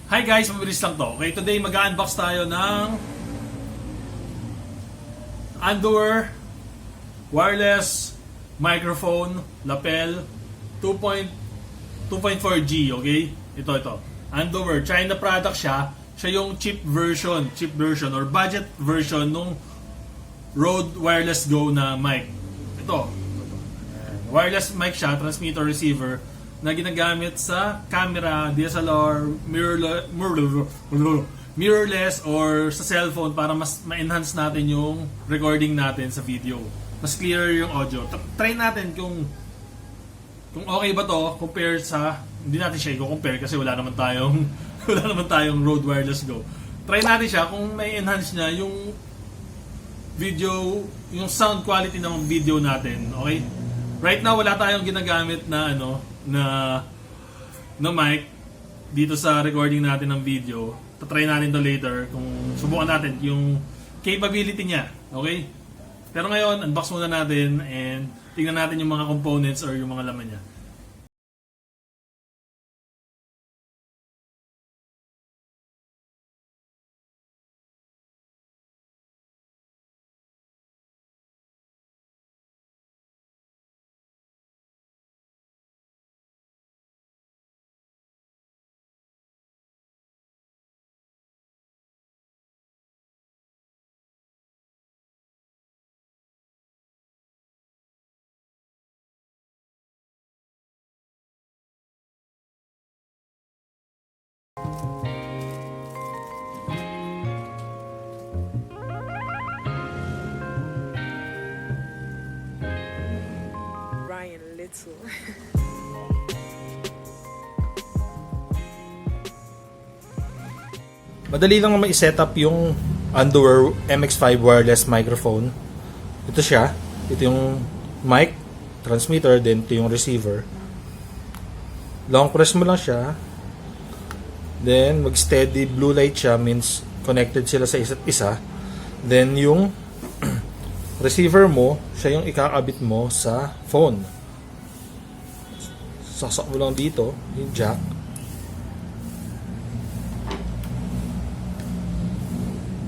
Hi guys, mabilis lang to. Okay, today mag-unbox tayo ng Andover wireless microphone lapel 2.4G, okay? Ito. Andover, China product siya. Siya yung cheap version or budget version nung Rode Wireless Go na mic. Ito. Wireless mic siya, transmitter receiver na ginagamit sa camera, DSLR, mirrorless or sa cellphone para mas ma-enhance natin yung recording natin sa video. Mas clearer yung audio. Try natin kung okay ba to compare sa, hindi natin siya i-compare kasi wala naman tayong Rode Wireless Go. Try natin siya kung may enhance niya yung video, yung sound quality ng video natin, okay? Right now wala tayong ginagamit na na mic dito sa recording natin ng video. Tatry natin to later kung subukan natin yung capability niya, okay? Pero ngayon, unbox muna natin and tingnan natin yung mga components or yung mga laman niya. Ryan Little. Madali lang naman i-setup yung Andover MX5 wireless microphone. Ito siya. Ito yung mic, transmitter, then ito yung receiver. Long press mo lang siya. Then mag-steady blue light siya, means connected sila sa isa't isa. Then yung receiver mo, siya yung ikakabit mo sa phone. Sasak mo lang dito, yung jack.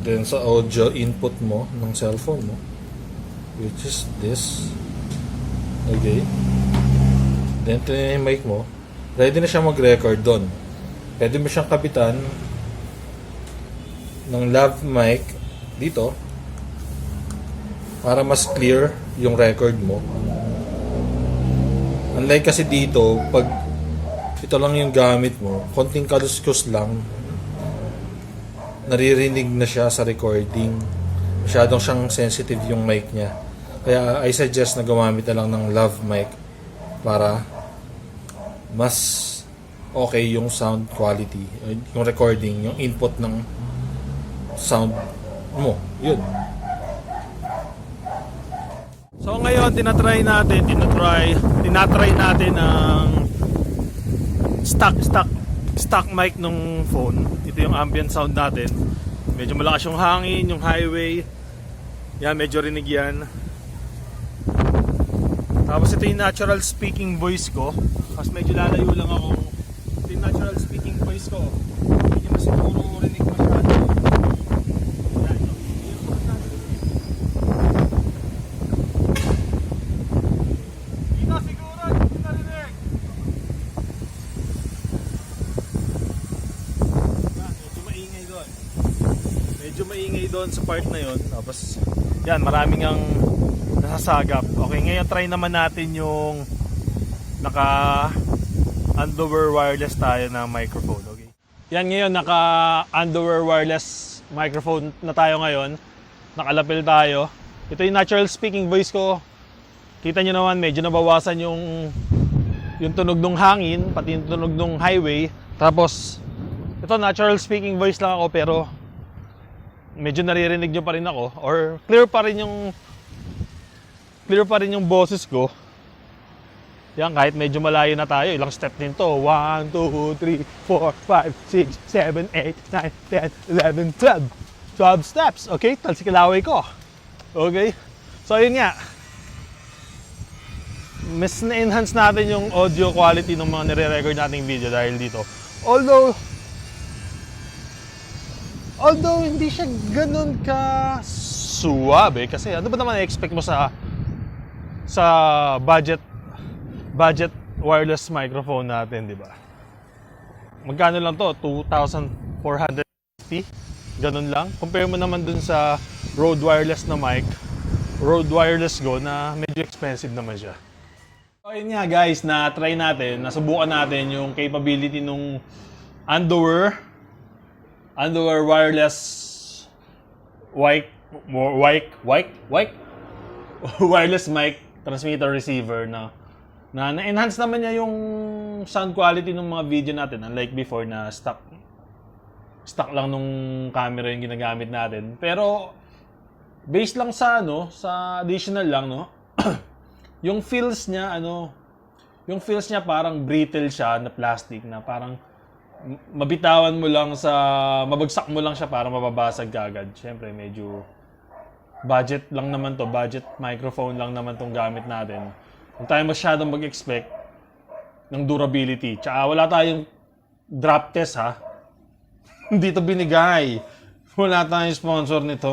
Then sa audio input mo ng cellphone mo, which is this. Okay. Then ito yung mic mo. Ready na siya mag-record doon. Pwede mo siyang kapitan ng lav mic dito para mas clear yung record mo. Unlike kasi dito, pag ito lang yung gamit mo, konting kaluskos lang, naririnig na siya sa recording. Masyadong siyang sensitive yung mic niya. Kaya I suggest na gumamit na lang ng lav mic para mas okay yung sound quality, yung recording, yung input ng sound mo. Yun. So ngayon tinatry natin ang stock mic ng phone. Ito yung ambient sound natin. Medyo malakas yung hangin, yung highway. Yan, medyo rinig yan. Tapos ito yung natural speaking voice ko. Kasi medyo lalayo lang ako. Ito yung natural speaking voice ko. Hindi nyo siguro rinig masyado. Yan, ito. Dito siguro, hindi na rinig. Medyo maingay doon sa part na yon. Tapos yan, maraming ang nasasagap. Okay, ngayon try naman natin yung naka Andover wireless tayo na microphone. Okay. Yan, ngayon naka Andover wireless microphone na tayo ngayon. Nakalapil tayo. Ito yung natural speaking voice ko. Kita nyo naman, medyo nabawasan yung tunog ng hangin, pati yung tunog ng highway. Tapos ito, natural speaking voice lang ako, pero medyo naririnig nyo pa rin ako, or clear pa rin yung boses ko. Yan, kahit medyo malayo na tayo, ilang step din to. 1, 2, 3, 4, 5, 6, 7, 8, 9, 10, 11, 12. 12 steps, okay? Talsikalaway ko. Okay? So yun nga, mas na-enhance natin yung audio quality ng mga nire-record nating video dahil dito. Although Although hindi siya ganun ka suwabe kasi ano ba naman i-expect mo sa budget wireless microphone natin, di ba? Magkano lang to? 2,450? Ganun lang. Compare mo naman dun sa Rode Wireless na mic, Rode Wireless Go na medyo expensive naman siya. So, ayun nga guys, na-try natin, nasubukan natin yung capability nung Underwear wireless wireless mic transmitter receiver na na-enhance naman niya yung sound quality ng mga video natin, unlike before na stock lang nung camera yung ginagamit natin. Pero based lang sa sa additional lang, no. yung feels niya parang brittle siya na plastic na parang mabitawan mo lang mabagsak mo lang siya para mababasag agad. Siyempre, medyo budget lang naman to. Budget microphone lang naman tong gamit natin. Huwag tayo masyadong mag-expect ng durability. Tsaka wala tayong drop test, ha? Hindi to binigay. Wala tayong sponsor nito.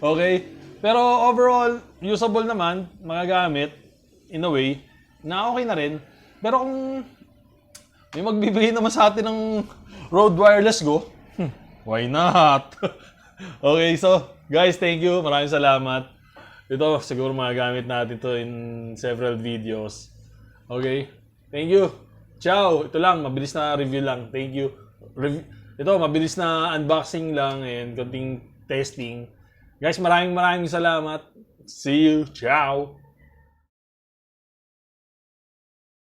Okay? Pero overall, usable naman, magagamit, in a way, na okay na rin. Pero kung may magbibigay naman sa atin ng Rode Wireless Go, why not? Okay, so guys, thank you. Maraming salamat. Ito, siguro magagamit natin to in several videos. Okay? Thank you. Ciao. Ito lang, mabilis na review lang. Thank you. Ito, mabilis na unboxing lang and konting testing. Guys, maraming salamat. See you. Ciao.